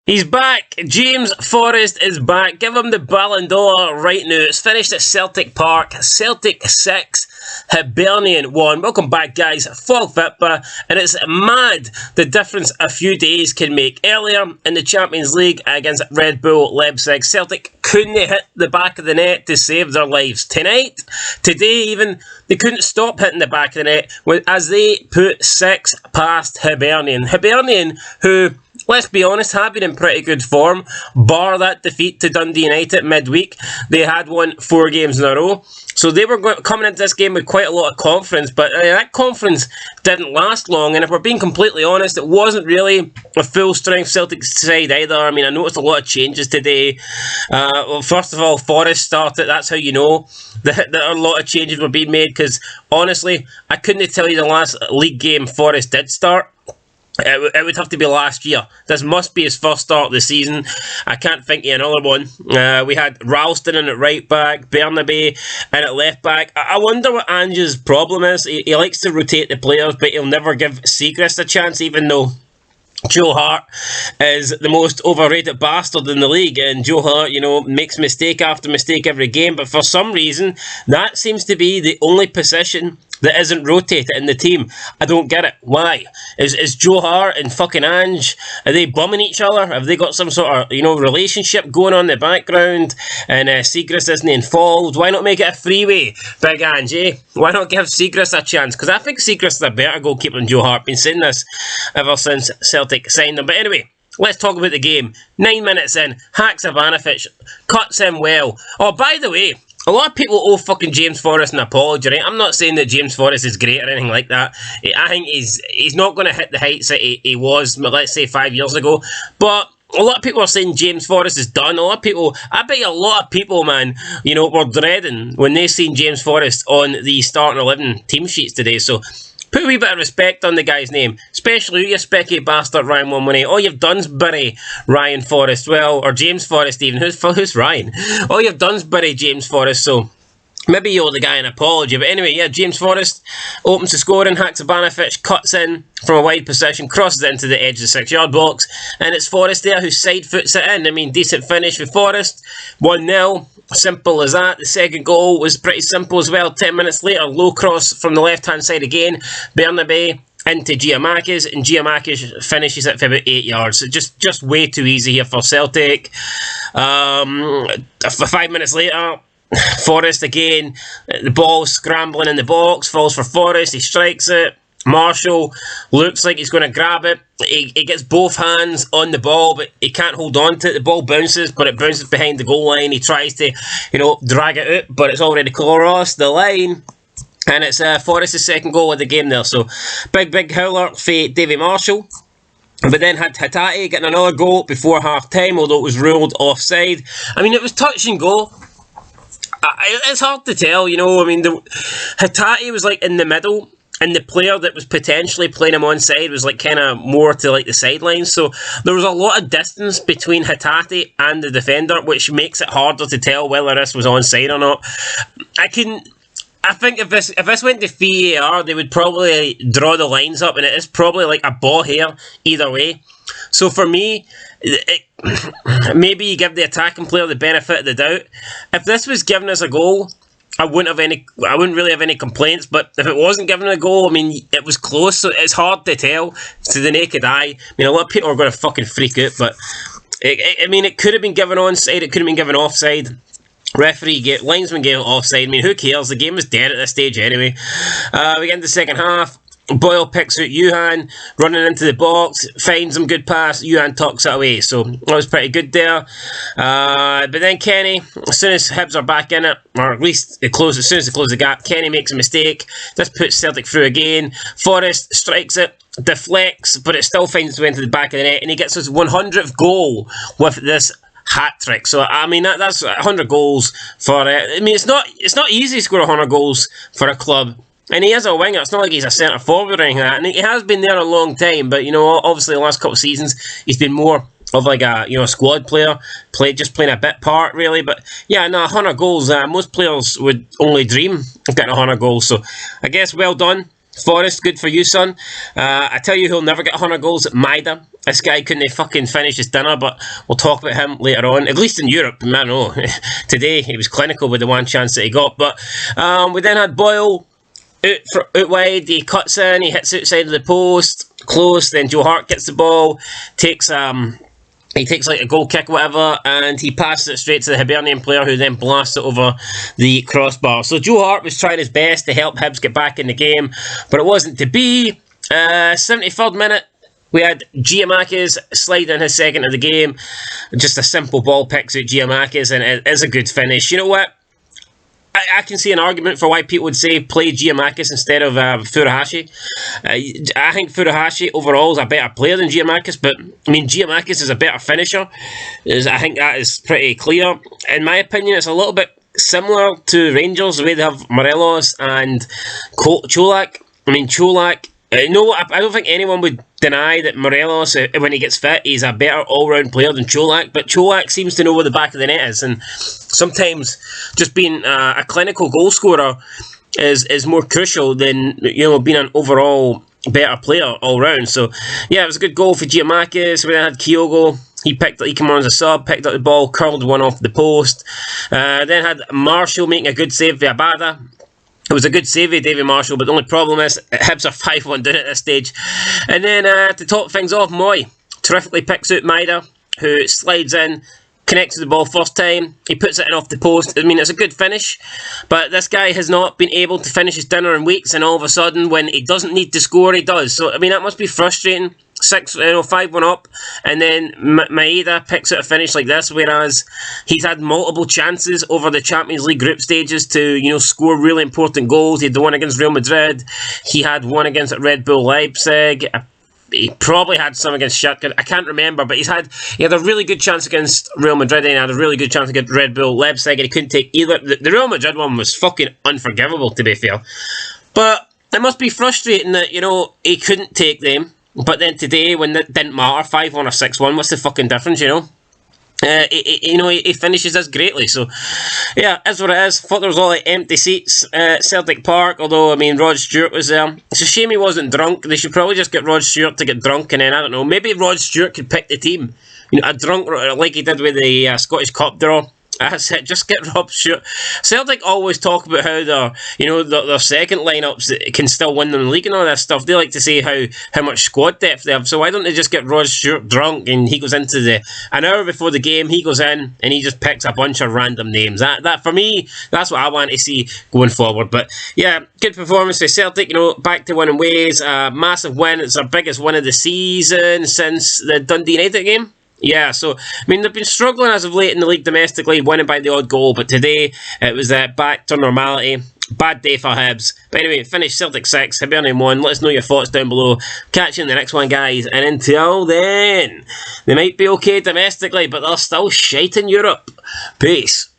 He's back. James Forrest is back. Give him the Ballon right now. It's finished at Celtic Park. Celtic 6, Hibernian 1. Welcome back, guys. Full FIPA. And it's mad the difference a few days can make. Earlier in the Champions League against Red Bull Leipzig, Celtic couldn't hit the back of the net to save their lives. Today even, they couldn't stop hitting the back of the net as they put 6 past Hibernian. Hibernian, who, let's be honest, have been in pretty good form, bar that defeat to Dundee United midweek. They had won 4 games in a row. So they were coming into this game with quite a lot of confidence, but that confidence didn't last long. And if we're being completely honest, it wasn't really a full-strength Celtic side either. I mean, I noticed a lot of changes today. Well, first of all, Forrest started. That's how you know that a lot of changes were being made, because honestly, I couldn't tell you the last league game Forrest did start. It would have to be last year. This must be his first start of the season. I can't think of another one. We had Ralston in at right back, Bernabe in at left back. I wonder what Ange's problem is. He likes to rotate the players, but he'll never give Siegrist a chance, even though Joe Hart is the most overrated bastard in the league, and Joe Hart, you know, makes mistake after mistake every game, but for some reason, that seems to be the only position that isn't rotated in the team. I don't get it. Why? Is Joe Hart and fucking Ange, are they bumming each other? Have they got some sort of, you know, relationship going on in the background, and Siegrist isn't involved? Why not make it a freeway, Big Ange, eh? Why not give Siegrist a chance? Because I think Siegrist is a better goalkeeper than Joe Hart. Been saying this ever since Celtic signed him. But anyway, let's talk about the game. 9 minutes in, Haksabanovic cuts in well. Oh, by the way, a lot of people owe fucking James Forrest an apology, right? I'm not saying that James Forrest is great or anything like that. I think he's not going to hit the heights that he was, let's say, 5 years ago. But a lot of people are saying James Forrest is done. A lot of people, I bet a lot of people, man, you know, were dreading when they seen James Forrest on the starting 11 team sheets today. So put a wee bit of respect on the guy's name, especially you specky bastard Ryan 118. All you've done's bury Ryan Forrest, well, or James Forrest even. Who's Ryan? All you've done's bury James Forrest, so maybe you owe the guy an apology. But anyway, yeah, James Forrest opens the scoring. Haksabanovic cuts in from a wide position, crosses it into the edge of the 6-yard box, and it's Forrest there who side foots it in. I mean, decent finish with Forrest. 1-0. Simple as that. The second goal was pretty simple as well. 10 minutes later, low cross from the left-hand side again. Bernabe into Giamakis, and Giamakis finishes it for about 8 yards. So just way too easy here for Celtic. 5 minutes later, Forrest again. The ball scrambling in the box, falls for Forrest. He strikes it. Marshall looks like he's going to grab it. He gets both hands on the ball, but he can't hold on to it. The ball bounces, but it bounces behind the goal line. He tries to, you know, drag it out, but it's already crossed the line. And it's Forrest's second goal of the game there. So, big howler for Davy Marshall. But then had Hatate getting another goal before half-time, although it was ruled offside. I mean, it was touch and go. It's hard to tell, you know. I mean, Hatate was like in the middle, and the player that was potentially playing him onside was like kind of more to like the sidelines. So there was a lot of distance between Hatate and the defender, which makes it harder to tell whether this was onside or not. I think if this went to VAR, they would probably draw the lines up, and it is probably like a ball hair either way. So for me, maybe you give the attacking player the benefit of the doubt. If this was given as a goal, I wouldn't really have any complaints. But if it wasn't given a goal, I mean, it was close, so it's hard to tell to the naked eye. I mean, a lot of people are going to fucking freak out, but I mean, it could have been given onside, it could have been given offside. Linesman gave it offside. I mean, who cares? The game was dead at this stage anyway. We get into the second half. Boyle picks out Johan, running into the box, finds him, good pass, Johan tucks it away, so that was pretty good there. But then Kenny, as soon as Hibs are back in it, or at least as soon as they close the gap, Kenny makes a mistake. This puts Celtic through again. Forrest strikes it, deflects, but it still finds its way into the back of the net, and he gets his 100th goal with this hat trick. So I mean, that's 100 goals for I mean, it's not easy to score 100 goals for a club. And he is a winger. It's not like he's a centre forward or anything like that. And he has been there a long time. But, you know, obviously the last couple of seasons, he's been more of like a, you know, squad player. Just playing a bit part, really. But, yeah, no, 100 goals. Most players would only dream of getting 100 goals. So, I guess well done Forrest, good for you, son. I tell you who'll never get 100 goals, Maida. This guy couldn't fucking finish his dinner, but we'll talk about him later on. At least in Europe, I don't know. Today, he was clinical with the one chance that he got. But we then had Boyle out wide. He cuts in, he hits outside of the post, close. Then Joe Hart gets the ball, takes like a goal kick or whatever, and he passes it straight to the Hibernian player, who then blasts it over the crossbar. So Joe Hart was trying his best to help Hibs get back in the game, but it wasn't to be. 73rd minute, we had Giamakis slide in his second of the game. Just a simple ball picks out Giamakis, and it is a good finish. You know what? I can see an argument for why people would say play Giamakis instead of Furuhashi. I think Furuhashi overall is a better player than Giamakis, but I mean Giamakis is a better finisher. I think that is pretty clear. In my opinion, it's a little bit similar to Rangers, the way they have Morelos and Cholak. I mean Cholak. No, I don't think anyone would deny that Morelos, when he gets fit, he's a better all-round player than Cholak, but Cholak seems to know where the back of the net is, and sometimes just being a clinical goal scorer is more crucial than, you know, being an overall better player all-round. So, yeah, it was a good goal for Giamakis. We then had Kyogo. He came on as a sub, picked up the ball, curled one off the post. Then had Marshall making a good save for Abada. It was a good save of David Marshall, but the only problem is Hibs are 5-1 down at this stage. And then to top things off, Moy terrifically picks out Maida, who slides in, connects to the ball first time. He puts it in off the post. I mean, it's a good finish, but this guy has not been able to finish his dinner in weeks, and all of a sudden, when he doesn't need to score, he does. So, I mean, that must be frustrating. 5-1 up, and then Maeda picks out a finish like this, whereas he's had multiple chances over the Champions League group stages to, you know, score really important goals. He had the one against Real Madrid, he had one against Red Bull Leipzig, he probably had some against Schalke, I can't remember, but he had a really good chance against Real Madrid, and he had a really good chance against Red Bull Leipzig, and he couldn't take either. The Real Madrid one was fucking unforgivable, to be fair, but it must be frustrating that, you know, he couldn't take them. But then today, when it didn't matter, 5-1 or 6-1, what's the fucking difference, you know? He finishes this greatly, so yeah, that's what it is. Thought there was all like empty seats at Celtic Park, although, I mean, Rod Stewart was there. It's a shame he wasn't drunk. They should probably just get Rod Stewart to get drunk, and then, I don't know, maybe Rod Stewart could pick the team. You know, a drunk, like he did with the Scottish Cup draw. That's it, just get Rob Stewart. Celtic always talk about how their second lineups can still win them the league and all that stuff. They like to say how much squad depth they have. So why don't they just get Rod Stewart drunk, and he goes into an hour before the game, he goes in and he just picks a bunch of random names. That for me, that's what I want to see going forward. But yeah, good performance for Celtic, you know, back to winning ways. Massive win. It's their biggest win of the season since the Dundee United game. Yeah, so, I mean, they've been struggling as of late in the league domestically, winning by the odd goal, but today it was back to normality. Bad day for Hibs. But anyway, finished Celtic 6, Hibernian 1. Let us know your thoughts down below. Catch you in the next one, guys. And until then, they might be okay domestically, but they're still shite in Europe. Peace.